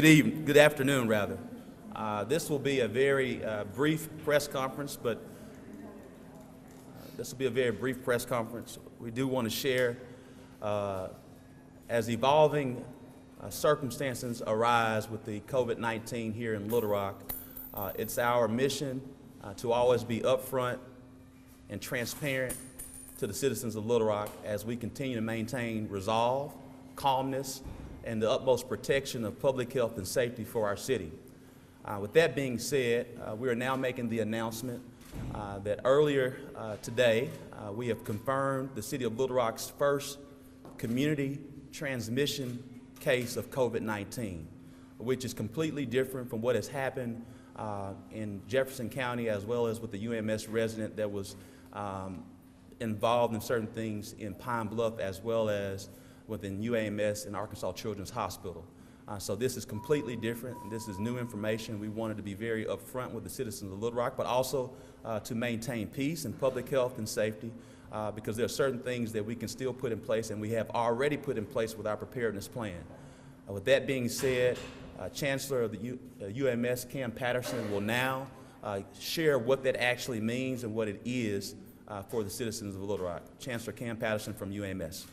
Good afternoon, rather. This will be a very brief press conference, We do want to share, as evolving circumstances arise with the COVID-19 here in Little Rock, it's our mission to always be upfront and transparent to the citizens of Little Rock as we continue to maintain resolve, calmness, and the utmost protection of public health and safety for our city. With that being said, we are now making the announcement that earlier today we have confirmed the City of Little Rock's first community transmission case of COVID-19, which is completely different from what has happened in Jefferson County, as well as with the UMS resident that was involved in certain things in Pine Bluff, as well as within UAMS and Arkansas Children's Hospital. So this is completely different. This is new information. We wanted to be very upfront with the citizens of Little Rock, but also to maintain peace and public health and safety, because there are certain things that we can still put in place, and we have already put in place with our preparedness plan. With that being said, Chancellor of the UMS, Cam Patterson, will now share what that actually means and what it is for the citizens of Little Rock. Chancellor Cam Patterson from UMS.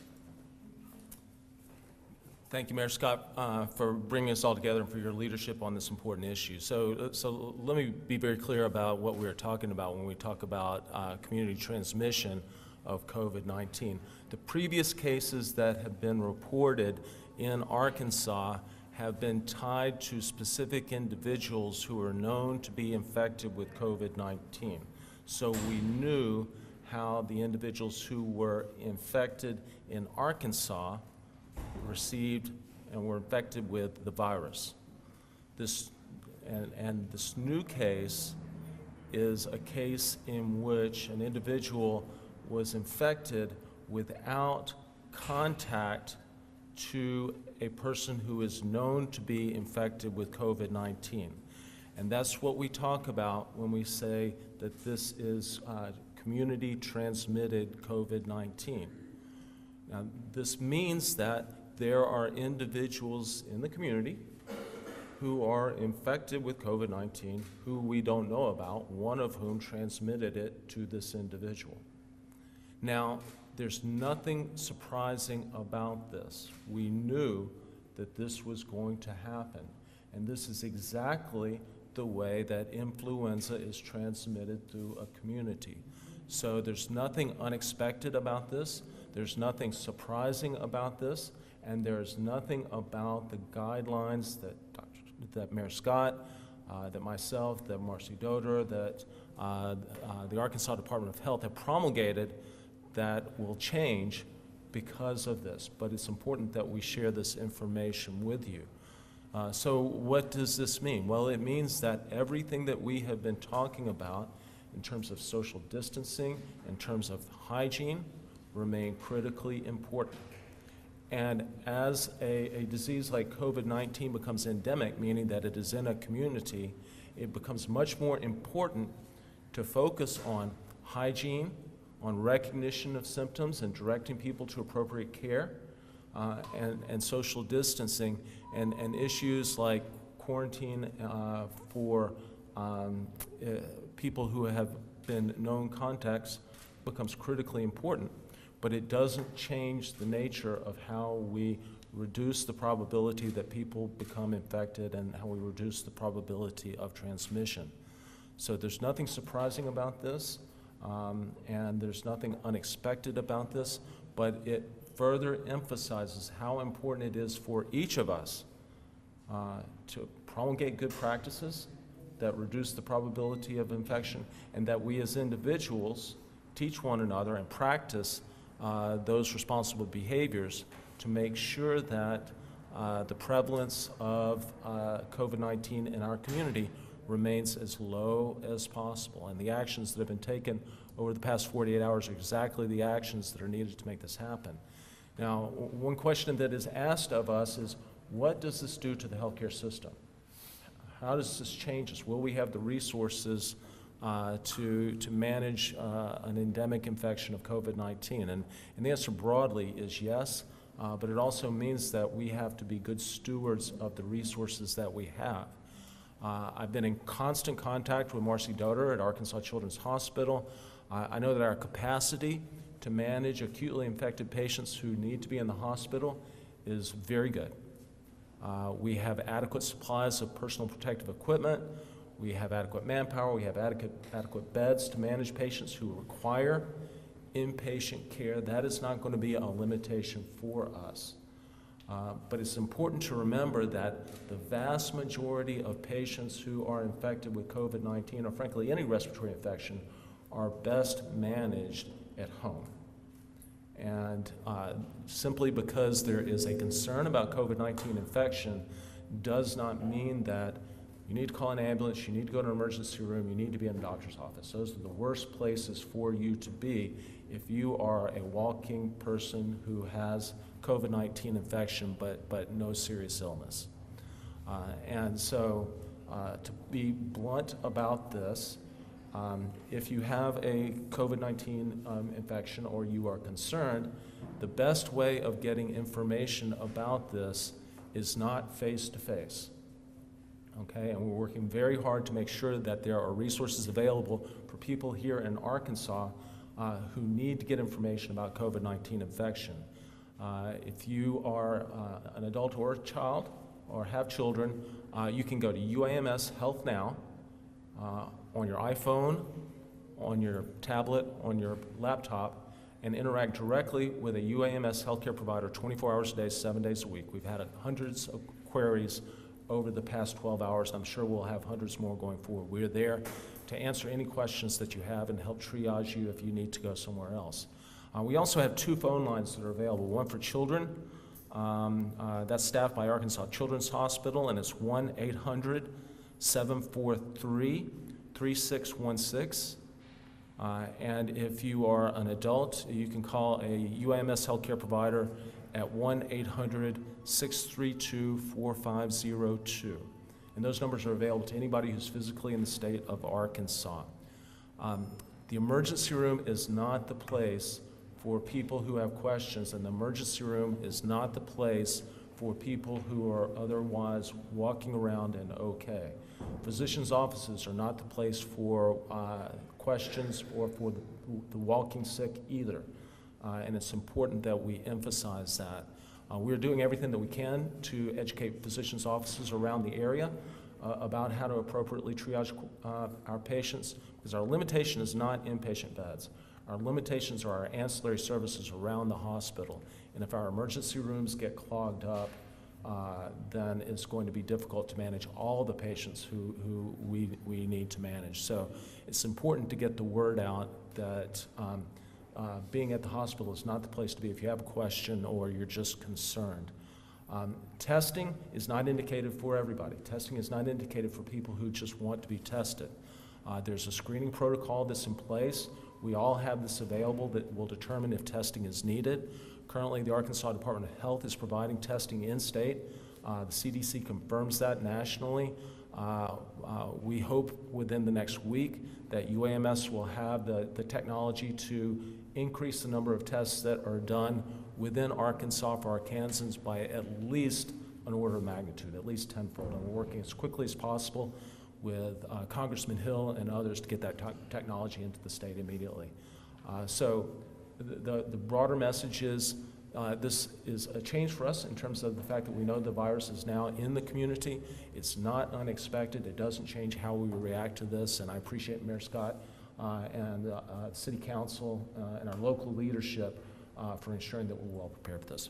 Thank you, Mayor Scott, for bringing us all together and for your leadership on this important issue. So let me be very clear about what we're talking about when we talk about community transmission of COVID-19. The previous cases that have been reported in Arkansas have been tied to specific individuals who are known to be infected with COVID-19. So we knew how the individuals who were infected in Arkansas received and were infected with the virus. This new case is a case in which an individual was infected without contact to a person who is known to be infected with COVID-19. And that's what we talk about when we say that this is community transmitted COVID-19. Now, this means that there are individuals in the community who are infected with COVID-19 who we don't know about, one of whom transmitted it to this individual. Now, there's nothing surprising about this. We knew that this was going to happen, and this is exactly the way that influenza is transmitted through a community. So there's nothing unexpected about this. There's nothing surprising about this, and there's nothing about the guidelines that Mayor Scott, that myself, that Marcy Doder, that the Arkansas Department of Health have promulgated that will change because of this. But it's important that we share this information with you. So what does this mean? Well, it means that everything that we have been talking about in terms of social distancing, in terms of hygiene, remain critically important. And as a disease like COVID-19 becomes endemic, meaning that it is in a community, it becomes much more important to focus on hygiene, on recognition of symptoms and directing people to appropriate care, and social distancing, and issues like quarantine for people who have been known contacts becomes critically important. But it doesn't change the nature of how we reduce the probability that people become infected and how we reduce the probability of transmission. So there's nothing surprising about this, and there's nothing unexpected about this, but it further emphasizes how important it is for each of us to promulgate good practices that reduce the probability of infection, and that we as individuals teach one another and practice those responsible behaviors to make sure that the prevalence of COVID-19 in our community remains as low as possible. And the actions that have been taken over the past 48 hours are exactly the actions that are needed to make this happen. Now, one question that is asked of us is, what does this do to the healthcare system? How does this change us? Will we have the resources to manage an endemic infection of COVID-19? And the answer broadly is yes. but it also means that we have to be good stewards of the resources that we have. I've been in constant contact with Marcy Doder at Arkansas Children's Hospital. I know that our capacity to manage acutely infected patients who need to be in the hospital is very good. We have adequate supplies of personal protective equipment. We have adequate manpower. We have adequate beds to manage patients who require inpatient care. That is not going to be a limitation for us. But it's important to remember that the vast majority of patients who are infected with COVID-19, or frankly any respiratory infection, are best managed at home. And simply because there is a concern about COVID-19 infection does not mean that you need to call an ambulance, you need to go to an emergency room, you need to be in a doctor's office. Those are the worst places for you to be if you are a walking person who has COVID-19 infection but no serious illness. And so to be blunt about this, if you have a COVID-19 infection or you are concerned, the best way of getting information about this is not face-to-face. Okay, and we're working very hard to make sure that there are resources available for people here in Arkansas who need to get information about COVID-19 infection. If you are an adult or a child or have children, you can go to UAMS Health Now on your iPhone, on your tablet, on your laptop, and interact directly with a UAMS healthcare provider 24 hours a day, 7 days a week. We've had hundreds of queries over the past 12 hours. I'm sure we'll have hundreds more going forward. We're there to answer any questions that you have and help triage you if you need to go somewhere else. We also have 2 phone lines that are available, one for children, that's staffed by Arkansas Children's Hospital, and it's 1-800-743-3616. And if you are an adult, you can call a UAMS healthcare provider at 1-800-632-4502. And those numbers are available to anybody who's physically in the state of Arkansas. The emergency room is not the place for people who have questions, and the emergency room is not the place for people who are otherwise walking around and okay. Physicians' offices are not the place for questions or for the walking sick either. And it's important that we emphasize that. We're doing everything that we can to educate physicians' offices around the area about how to appropriately triage our patients, because our limitation is not inpatient beds. Our limitations are our ancillary services around the hospital. And if our emergency rooms get clogged up, then it's going to be difficult to manage all the patients who we need to manage. So it's important to get the word out that being at the hospital is not the place to be if you have a question or you're just concerned. Testing is not indicated for everybody. Testing is not indicated for people who just want to be tested. There's a screening protocol that's in place. We all have this available that will determine if testing is needed. Currently, the Arkansas Department of Health is providing testing in-state. The CDC confirms that nationally. We hope within the next week that UAMS will have the technology to increase the number of tests that are done within Arkansas for Arkansans by at least an order of magnitude, at least tenfold. And we're working as quickly as possible with Congressman Hill and others to get that technology into the state immediately. So the broader message is this is a change for us in terms of the fact that we know the virus is now in the community. It's not unexpected. It doesn't change how we react to this, and I appreciate Mayor Scott and City Council and our local leadership for ensuring that we're well prepared for this.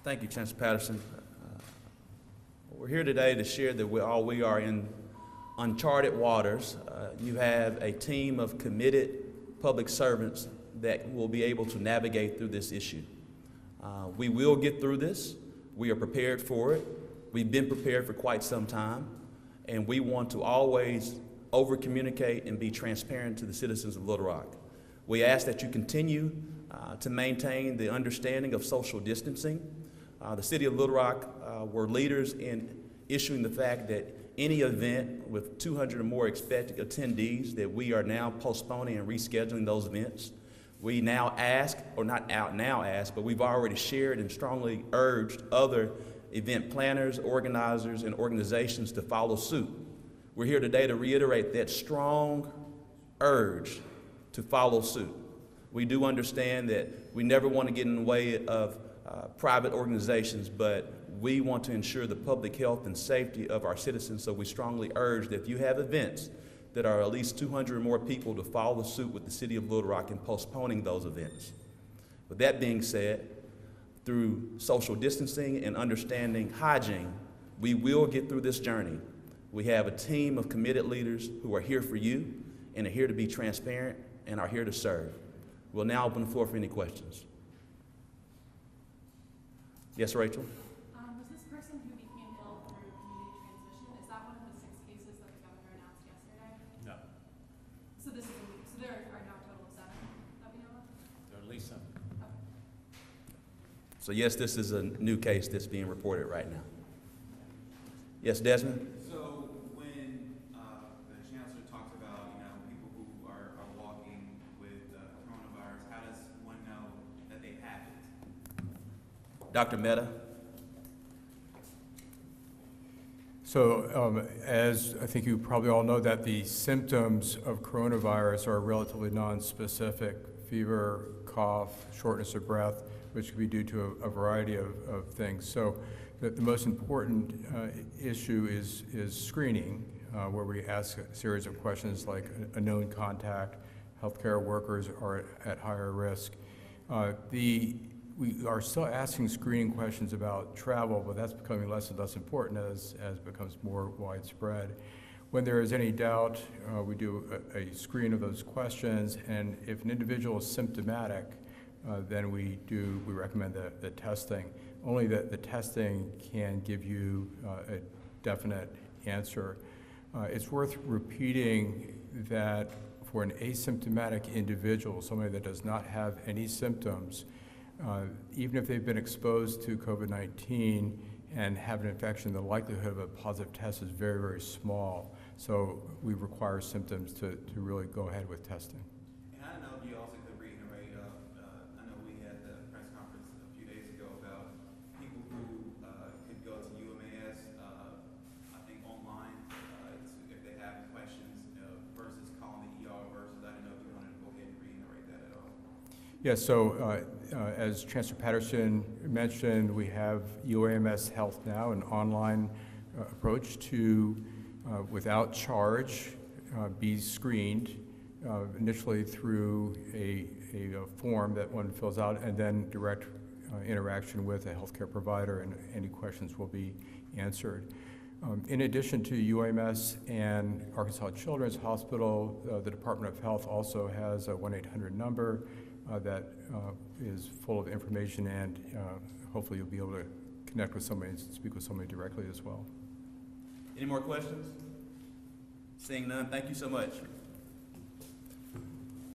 Thank you, Chancellor Patterson. We're here today to share that we are in uncharted waters. You have a team of committed public servants that will be able to navigate through this issue. We will get through this. We are prepared for it. We've been prepared for quite some time, and we want to always over-communicate and be transparent to the citizens of Little Rock. We ask that you continue to maintain the understanding of social distancing. The City of Little Rock were leaders in issuing the fact that any event with 200 or more expected attendees, that we are now postponing and rescheduling those events. We now ask, or not out now ask, but we've already shared and strongly urged other event planners, organizers, and organizations to follow suit. We're here today to reiterate that strong urge to follow suit. We do understand that we never want to get in the way of private organizations, but we want to ensure the public health and safety of our citizens, so we strongly urge that if you have events that are at least 200 or more people, to follow suit with the City of Little Rock in postponing those events. With that being said, through social distancing and understanding hygiene, we will get through this journey. We have a team of committed leaders who are here for you and are here to be transparent and are here to serve. We'll now open the floor for any questions. Yes, Rachel? Was this person who became ill through community transmission, is that one of the 6 cases that the governor announced yesterday? No, So there are now a total of 7 that we know of? there are at least some. Okay. So yes, this is a new case that's being reported right now. Yes, Desmond? So when the chancellor talks about, people who are walking with coronavirus, how does one know that they have it? Dr. Mehta? So as I think you probably all know, that the symptoms of coronavirus are relatively non-specific: fever, cough, shortness of breath, which could be due to a variety of things. So the most important issue is screening, where we ask a series of questions like a known contact, healthcare workers are at higher risk. We are still asking screening questions about travel, but that's becoming less and less important as it becomes more widespread. When there is any doubt, we do a screen of those questions, and if an individual is symptomatic, then we recommend the testing. Only the testing can give you a definite answer. It's worth repeating that for an asymptomatic individual, somebody that does not have any symptoms, even if they've been exposed to COVID-19 and have an infection, the likelihood of a positive test is very, very small. So we require symptoms to really go ahead with testing. And I don't know if you also could reiterate, I know we had the press conference a few days ago about people who could go to UMAS, I think online, if they have questions, versus calling the ER versus, I don't know if you wanted to go ahead and reiterate that at all. Yeah, so as Chancellor Patterson mentioned, we have UAMS Health Now, an online approach to, without charge, be screened initially through a form that one fills out, and then direct interaction with a healthcare provider, and any questions will be answered. In addition to UAMS and Arkansas Children's Hospital, the Department of Health also has a 1-800 number that is full of information, and hopefully you'll be able to connect with somebody and speak with somebody directly as well. Any more questions? Seeing none, thank you so much.